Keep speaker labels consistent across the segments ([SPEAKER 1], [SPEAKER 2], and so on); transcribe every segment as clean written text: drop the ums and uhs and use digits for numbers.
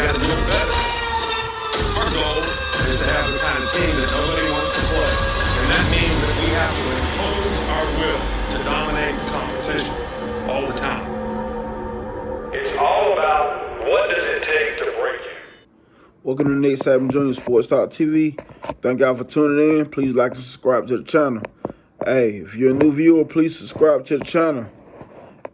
[SPEAKER 1] got to do it better. Our goal is to have the kind of team that nobody wants to play. And that means that we have to impose our will to dominate the competition all the time.
[SPEAKER 2] It's all about what does it take to break you.
[SPEAKER 3] Welcome to Nick Saban Jr. Sports Talk TV. Thank y'all for tuning in. Please like and subscribe to the channel. Hey, if you're a new viewer, please subscribe to the channel.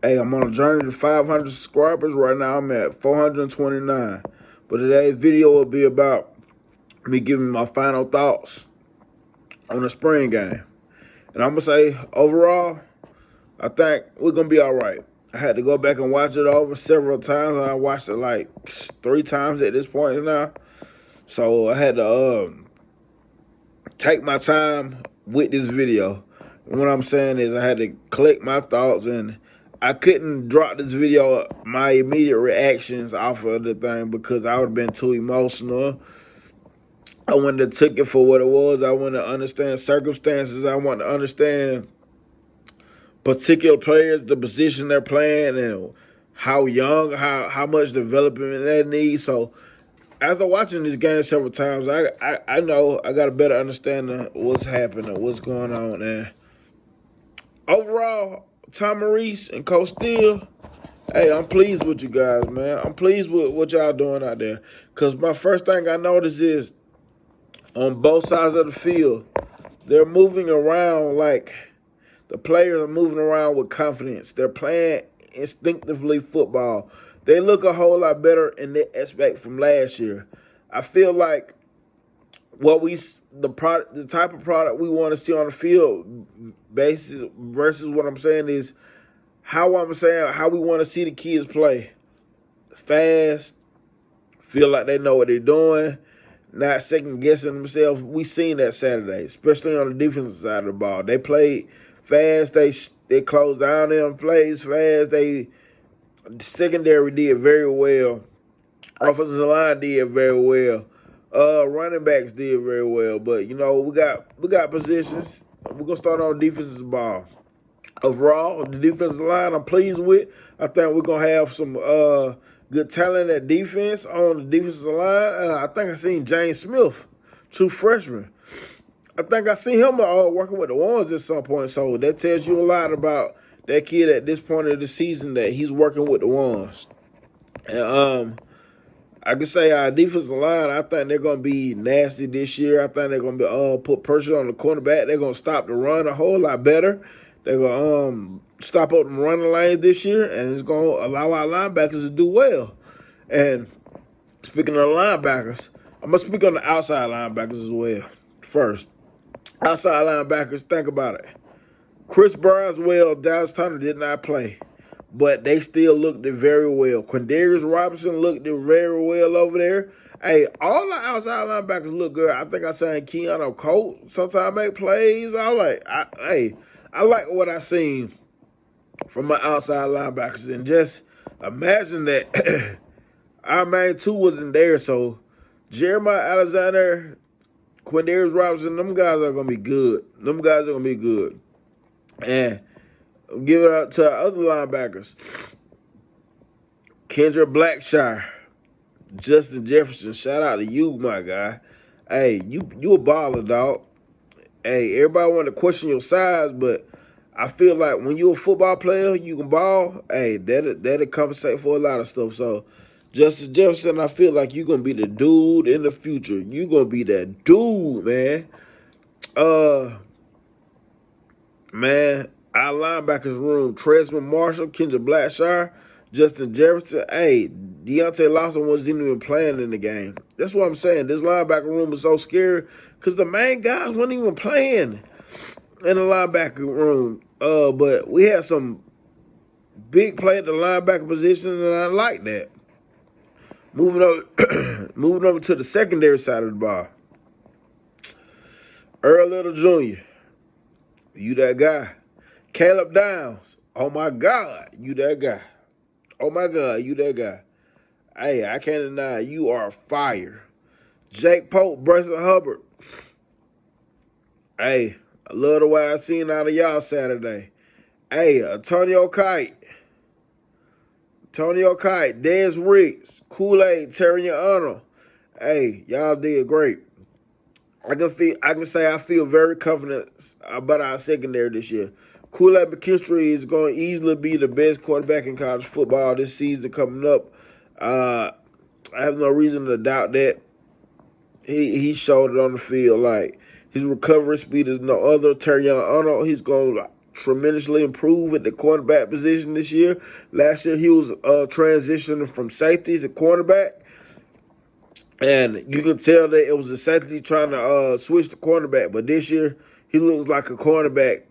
[SPEAKER 3] Hey, I'm on a journey to 500 subscribers. Right now, I'm at 429. But today's video will be about me giving my final thoughts on the spring game. And I'm going to say, overall, I think we're going to be all right. I had to go back and watch it over several times. I watched it like 3 times at this point now. So I had to take my time with this video. And what I'm saying is I had to collect my thoughts, and I couldn't drop this video, my immediate reactions off of the thing, because I would have been too emotional. I wanted to take it for what it was. I wanted to understand circumstances. I wanted to understand particular players, the position they're playing, and how young, how much development they need. So after watching this game several times, I know I got a better understanding of what's happening, what's going on. And overall, Tom Maurice and Coach Steele, hey, I'm pleased with you guys, man. I'm pleased with what y'all doing out there. Because my first thing I noticed is on both sides of the field, they're moving around like the players are moving around with confidence. They're playing instinctively football. They look a whole lot better in that aspect from last year. I feel like the type of product we want to see on the field basis versus what I'm saying is how we want to see the kids play. Fast, feel like they know what they're doing, not second guessing themselves. We seen that Saturday, especially on the defensive side of the ball. They played fast. They closed down them plays fast. The secondary did very well. Offensive line did very well. Running backs did very well. But you know, we got positions. We're gonna start on defensive ball. Overall, the defensive line I'm pleased with. I think we're gonna have some good talent at defense on the defensive line. I think I seen James Smith, true freshman. I think I seen him working with the Ones at some point. So that tells you a lot about that kid at this point of the season, that he's working with the Ones. And I can say our defensive line, I think they're going to be nasty this year. I think they're going to be put pressure on the cornerback. They're going to stop the run a whole lot better. They're going to stop up the running lanes this year, and it's going to allow our linebackers to do well. And speaking of linebackers, I'm going to speak on the outside linebackers as well first. Outside linebackers, think about it. Chris Braswell, Dallas Turner did not play, but they still looked it very well. Quindarius Robinson looked it very well over there. Hey, all the outside linebackers look good. I think I seen Keanu Colt sometimes make plays. I like what I seen from my outside linebackers. And just imagine that our main two wasn't there. So Jeremiah Alexander, Quindarius Robinson, them guys are going to be good. And give it up to our other linebackers. Kendra Blackshire, Justin Jefferson, shout out to you, my guy. Hey, you a baller, dog. Hey, everybody want to question your size, but I feel like when you're a football player, you can ball. Hey, that'll compensate for a lot of stuff. So, Justin Jefferson, I feel like you're going to be the dude in the future. You're going to be that dude, man. Man, our linebackers room, Tresman Marshall, Kendra Blackshire, Justin Jefferson. Hey, Deontay Lawson wasn't even playing in the game. That's what I'm saying. This linebacker room is so scary because the main guys weren't even playing in the linebacker room. But we had some big play at the linebacker position, and I like that. Moving over to the secondary side of the ball. Earl Little Jr., you that guy. Caleb Downs, oh my God, you that guy. Oh my God, you that guy. Hey, I can't deny you are fire. Jake Pope, Bryson Hubbard. Hey, I love the way I seen out of y'all Saturday. Hey, Antonio Kite. Antonio Kite, Dez Riggs, Kool-Aid, Terriano. Hey, y'all did great. I can say I feel very confident about our secondary this year. Kool-Aid McKinstry is going to easily be the best quarterback in college football this season coming up. I have no reason to doubt that. He showed it on the field. Like, his recovery speed is no other. Terriano Arnold, he's going to tremendously improve at the cornerback position this year. Last year, he was transitioning from safety to cornerback. And you can tell that it was a safety trying to switch to cornerback. But this year, he looks like a cornerback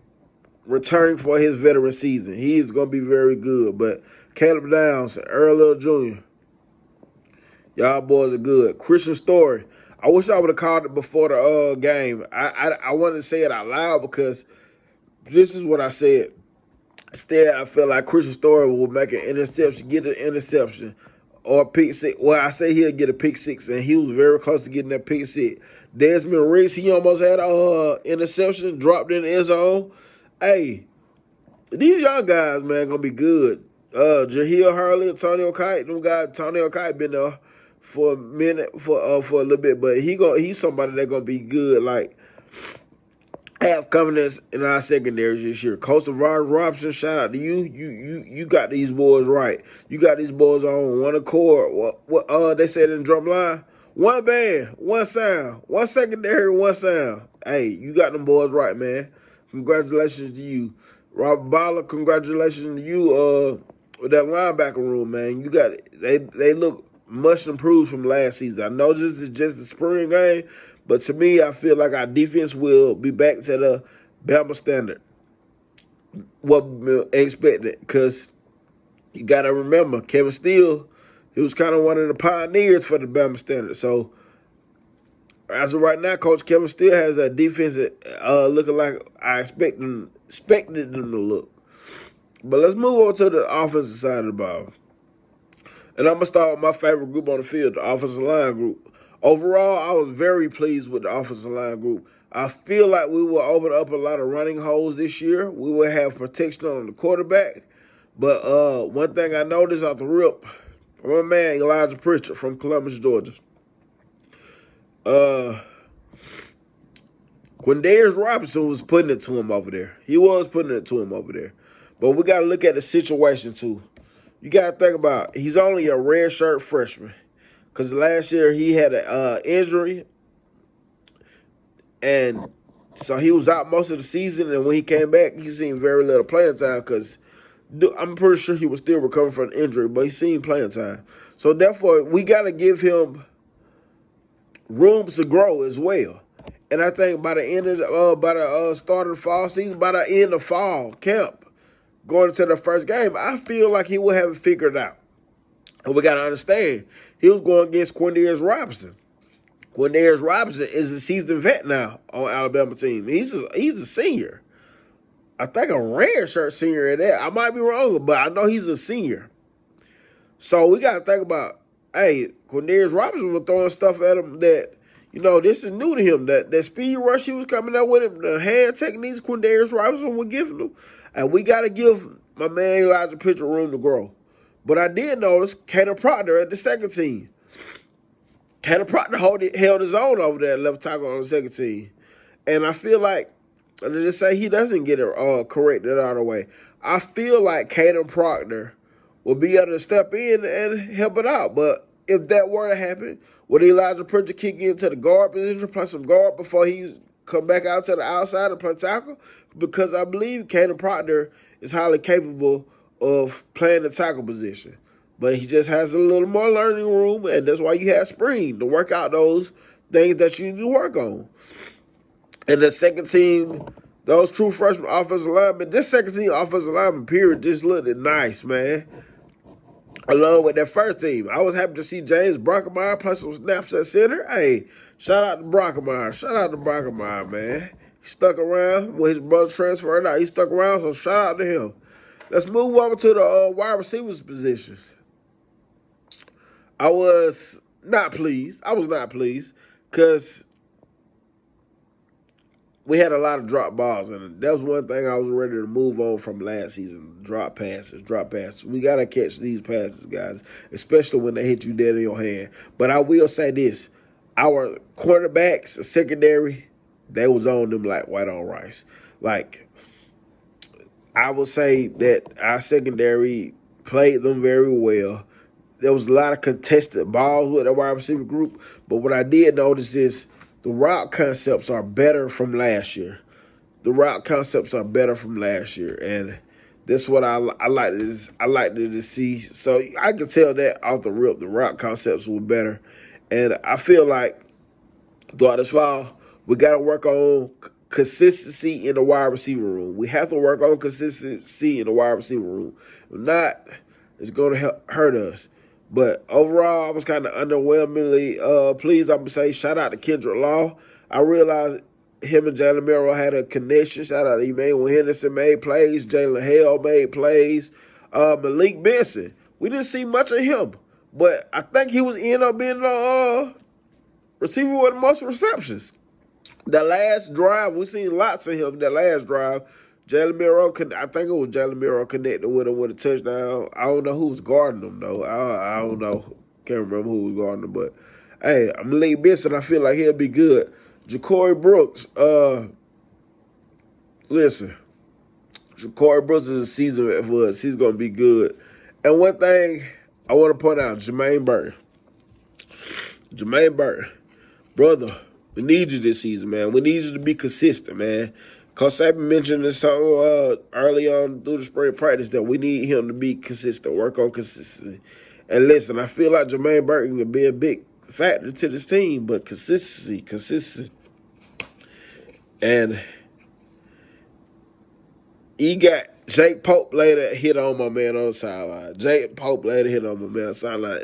[SPEAKER 3] returning for his veteran season. He is going to be very good. But Caleb Downs, Earl Jr., y'all boys are good. Christian Story. I wish I would have called it before the game. I wanted to say it out loud because this is what I said. Instead, I feel like Christian Story will make an interception, get an interception, or a pick six. Well, I say he'll get a pick six, and he was very close to getting that pick six. Desmond Riggs, he almost had an interception, dropped in the end zone. Hey, these young guys, man, gonna be good. Jahil Hurley, Antonio Kite, them guys. Antonio Kite been there for a minute, for a little bit, but he's somebody that's gonna be good. Like, have confidence in our secondaries this year. Coach Robinson, shout out to you. You got these boys right. You got these boys on one accord. What they said in the drum line? One band, one sound, one secondary, one sound. Hey, you got them boys right, man. Congratulations to you. Robert Balla, congratulations to you with that linebacker room, man. You got it. They look much improved from last season. I know this is just the spring game, but to me, I feel like our defense will be back to the Bama standard. What we expected, because you got to remember, Kevin Steele, he was kind of one of the pioneers for the Bama standard. So, as of right now, Coach Kevin Steele has that defense looking like I expected them to look. But let's move on to the offensive side of the ball. And I'm going to start with my favorite group on the field, the offensive line group. Overall, I was very pleased with the offensive line group. I feel like we will open up a lot of running holes this year. We will have protection on the quarterback. But one thing I noticed off the rip, my man Elijah Pritchard from Columbus, Georgia. Quindarius Robinson was putting it to him over there. He was putting it to him over there. But we got to look at the situation, too. You got to think about, he's only a redshirt freshman. Because last year he had an injury. And so he was out most of the season. And when he came back, he seen very little playing time. Because I'm pretty sure he was still recovering from an injury. But he seen playing time. So therefore, we got to give him room to grow as well. And I think by the end of the start of the fall season, by the end of fall camp, going into the first game, I feel like he will have it figured out. And we got to understand, he was going against Quindarius Robinson. Quindarius Robinson is a seasoned vet now on Alabama team. He's a senior. I think a redshirt senior at that. I might be wrong, but I know he's a senior. So we got to think about, hey, Quindarius Robinson was throwing stuff at him that, you know, this is new to him. That speed rush he was coming out with him, the hand techniques Quindarius Robinson was giving him. And we got to give my man Elijah Pritchard room to grow. But I did notice Caden Proctor at the second team. Caden Proctor held his own over there, left tackle on the second team. And I feel like, let's just say he doesn't get it corrected all the way. I feel like Caden Proctor will be able to step in and help it out. But if that were to happen, would Elijah Pritchard kick into the guard position, play some guard before he come back out to the outside and play tackle? Because I believe Caden Proctor is highly capable of playing the tackle position. But he just has a little more learning room, and that's why you have spring to work out those things that you need to work on. And the second team, those true freshman offensive linemen, this second team offensive lineman period just looked nice, man. Along with that first team. I was happy to see James Brockemeyer play some snaps at center. Hey, shout out to Brockemeyer. Shout out to Brockemeyer, man. He stuck around when his brother transferred out. He stuck around, so shout out to him. Let's move over to the wide receivers positions. I was not pleased. Because we had a lot of drop balls, and that was one thing I was ready to move on from last season. Drop passes, drop passes. We got to catch these passes, guys, especially when they hit you dead in your hand. But I will say this. Our quarterbacks, secondary, they was on them like white on rice. Like, I would say that our secondary played them very well. There was a lot of contested balls with the wide receiver group, but what I did notice is the route concepts are better from last year. The route concepts are better from last year, and that's what I like. I like to see. So I can tell that off the rip, the route concepts were better, and I feel like throughout this fall, we got to work on consistency in the wide receiver room. We have to work on consistency in the wide receiver room. If not, it's going to hurt us. But overall, I was kind of underwhelmingly pleased. I'm going to say shout out to Kendrick Law. I realized him and Jalen Merrill had a connection. Shout out to Emmanuel Henderson made plays. Jalen Hale made plays. Malik Benson, we didn't see much of him. But I think he was end up being the receiver with the most receptions. That last drive, we seen lots of him. That last drive, Jalen Merrill, I think it was Jalen Merrill connected with him with a touchdown. I don't know who was guarding him, though. I don't know. Can't remember who was guarding him. But, hey, I'm Malik Benson. I feel like he'll be good. Ja'Cory Brooks, listen. Ja'Cory Brooks is a season for us. He's going to be good. And one thing I want to point out, Jermaine Burton. Brother, we need you this season, man. We need you to be consistent, man. Coach Saban mentioned this early on through the spring practice that we need him to be consistent, work on consistency. And listen, I feel like Jermaine Burton can be a big factor to this team, but consistency. And he got Jake Pope later hit on my man on the sideline. And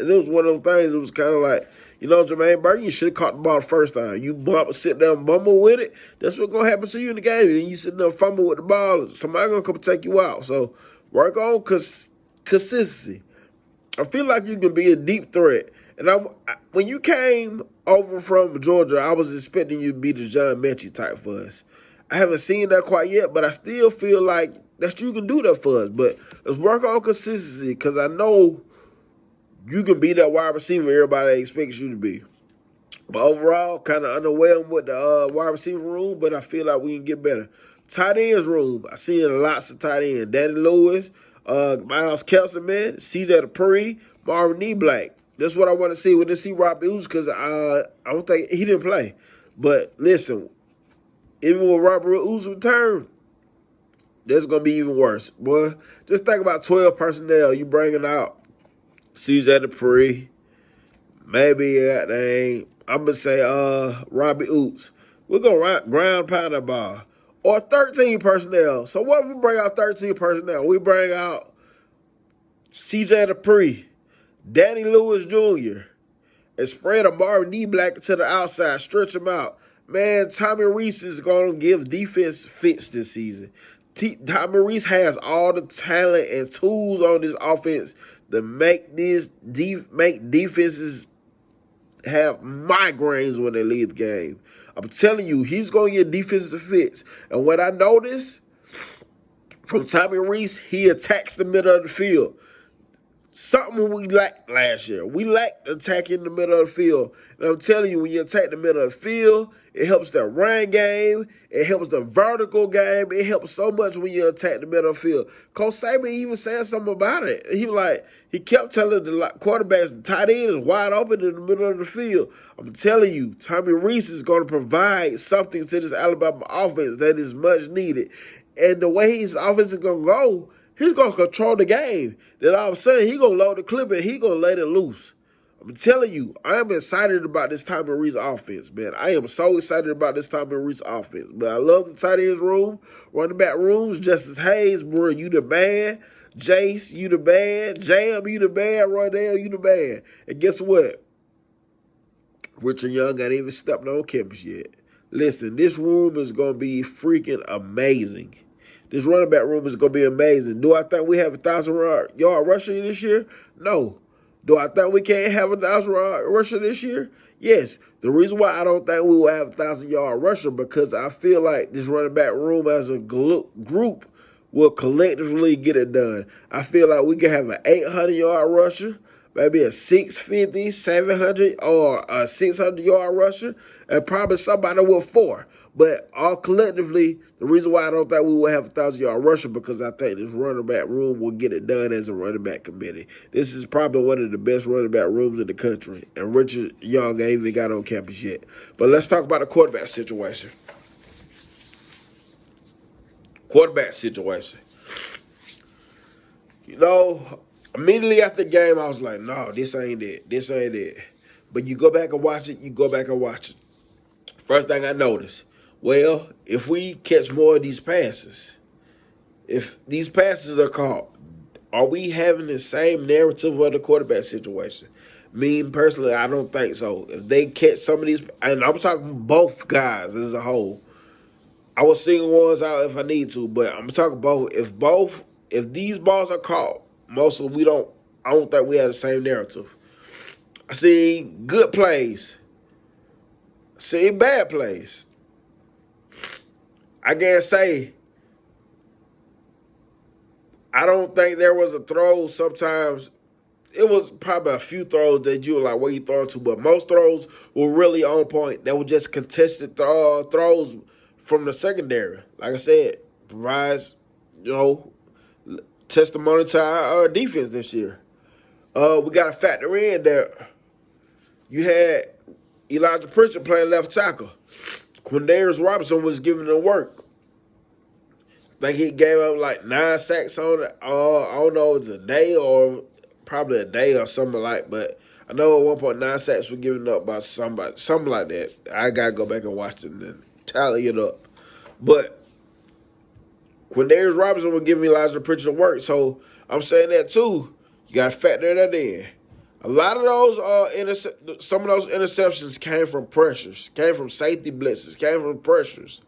[SPEAKER 3] it was one of those things, it was kind of like, Jermaine Burton, you should have caught the ball the first time. You sit there and bumble with it, that's what's going to happen to you in the game. And you sit there and fumble with the ball, somebody's going to come take you out. So work on consistency. I feel like you can be a deep threat. And when you came over from Georgia, I was expecting you to be the John Mechie type for us. I haven't seen that quite yet, but I still feel like that you can do that for us. But let's work on consistency, because I know you can be that wide receiver everybody expects you to be. But overall, kind of underwhelmed with the wide receiver room, but I feel like we can get better. Tight ends room, I seen lots of tight ends. Danny Lewis, Miles Kelson, man, CJ Dupree, Marvin E. Black. That's what I want to see. We didn't see Rob Hughes because I don't think he didn't play. But listen, even with Robert Hughes' return, that's going to be even worse. Boy, just think about 12 personnel. You bringing out CJ Dupree, maybe I'm going to say Robbie Oots. We're going to ground pound that ball. Or 13 personnel. So what if we bring out 13 personnel? We bring out CJ Dupree, Danny Lewis Jr., and spread a Marvin D. Black to the outside, stretch him out. Man, Tommy Reese is going to give defense fits this season. Tommy Reese has all the talent and tools on this offense to make defenses have migraines when they leave the game. I'm telling you, he's going to get defensive fits. And what I noticed from Tommy Reese, he attacks the middle of the field. Something we lacked last year. We lacked attacking the middle of the field. And I'm telling you, when you attack the middle of the field, it helps the run game. It helps the vertical game. It helps so much when you attack the middle of the field. Coach Saban even said something about it. He kept telling the quarterbacks the tight end is wide open in the middle of the field. I'm telling you, Tommy Reese is going to provide something to this Alabama offense that is much needed. And the way his offense is going to go, he's going to control the game. Then all of a sudden, he's going to load the clip and he's going to let it loose. I'm telling you, I am excited about this Tommy Reese offense, man. I am so excited about this Tommy Reese offense. But I love the tight ends room, running back rooms. Justice Hayes, bro, you the man. Jace, you the man. Jam, you the man. Roydell, you the man. And guess what? Richard Young ain't even stepped on campus yet. Listen, this room is going to be freaking amazing. This running back room is going to be amazing. Do I think we have a 1,000-yard rushing this year? No. Do I think we can't have 1,000-yard rusher this year? Yes. The reason why I don't think we will have 1,000-yard rusher because I feel like this running back room as a group will collectively get it done. I feel like we can have an 800-yard rusher, maybe a 650, 700, or a 600-yard rusher, and probably somebody with 4. But all collectively, the reason why I don't think we will have 1,000-yard rusher because I think this running back room will get it done as a running back committee. This is probably one of the best running back rooms in the country, and Richard Young ain't even got on campus yet. But let's talk about the quarterback situation. Quarterback situation. You know, immediately after the game, I was like, no, this ain't it. This ain't it. But you go back and watch it, First thing I noticed, well, if we catch more of these passes, if these passes are caught, are we having the same narrative of the quarterback situation? Me personally, I don't think so. If they catch some of these, and I'm talking both guys as a whole, I will single ones out if I need to, but I'm talking both. If these balls are caught, mostly I don't think we have the same narrative. I see good plays. I see bad plays. I can't say. I don't think there was a throw sometimes. It was probably a few throws that you were like, where you throwing to? But most throws were really on point. They were just contested throws from the secondary. Like I said, provides, testimony to our defense this year. We got to factor in that you had Elijah Pritchard playing left tackle. Quindarius Robinson was giving the work. I think he gave up like 9 sacks on it. I don't know if it's a day or probably a day or something like. But I know at one point 9 sacks were given up by somebody, something like that. I gotta go back and watch it and tally it up. But Quindarius Robinson was giving Elijah Pritchard work, so I'm saying that too. You gotta factor that in. A lot of those some of those interceptions came from pressures, came from safety blitzes, came from pressures.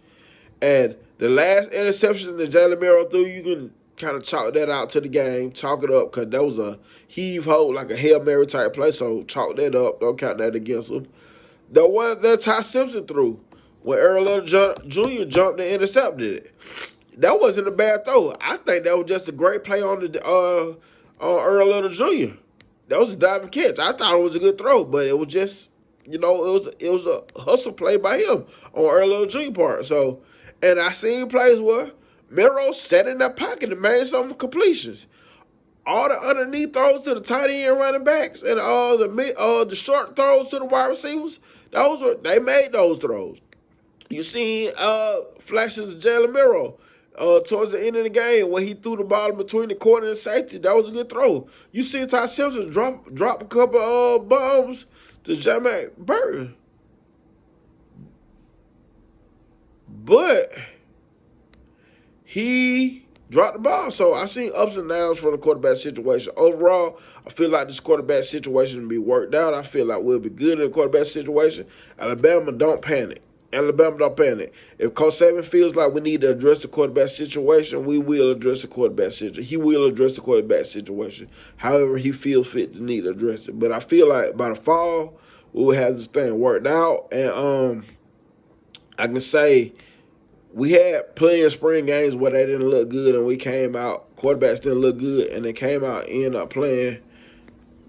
[SPEAKER 3] And the last interception that Jalen Miro threw, you can kind of chalk that out to the game, chalk it up, because that was a heave-ho, like a Hail Mary type play, so chalk that up. Don't count that against him. The one that Ty Simpson threw, when Earl Little Jr. jumped and intercepted it, that wasn't a bad throw. I think that was just a great play on Earl Little Jr. That was a diving catch. I thought it was a good throw, but it was just, it was a hustle play by him on Earl Little Jr. part. So, and I seen plays where Miro sat in that pocket and made some completions. All the underneath throws to the tight end running backs and all the short throws to the wide receivers, they made those throws. You seen flashes of Jalen Miro towards the end of the game when he threw the ball between the corner and safety. That was a good throw. You see Ty Simpson drop a couple bombs to Jamak Burton. But he dropped the ball. So I see ups and downs from the quarterback situation. Overall, I feel like this quarterback situation will be worked out. I feel like we'll be good in the quarterback situation. Alabama, don't panic. If Coach Saban feels like we need to address the quarterback situation, we will address the quarterback situation. He will address the quarterback situation however he feels fit to need to address it. But I feel like by the fall, we will have this thing worked out. And I can say we had plenty of spring games where they didn't look good and we came out, quarterbacks didn't look good, and they came out and ended up playing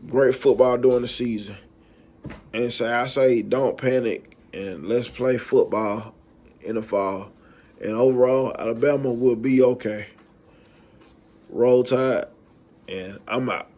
[SPEAKER 3] great football during the season. And so I say don't panic and let's play football in the fall. And overall, Alabama will be okay. Roll Tide, and I'm out.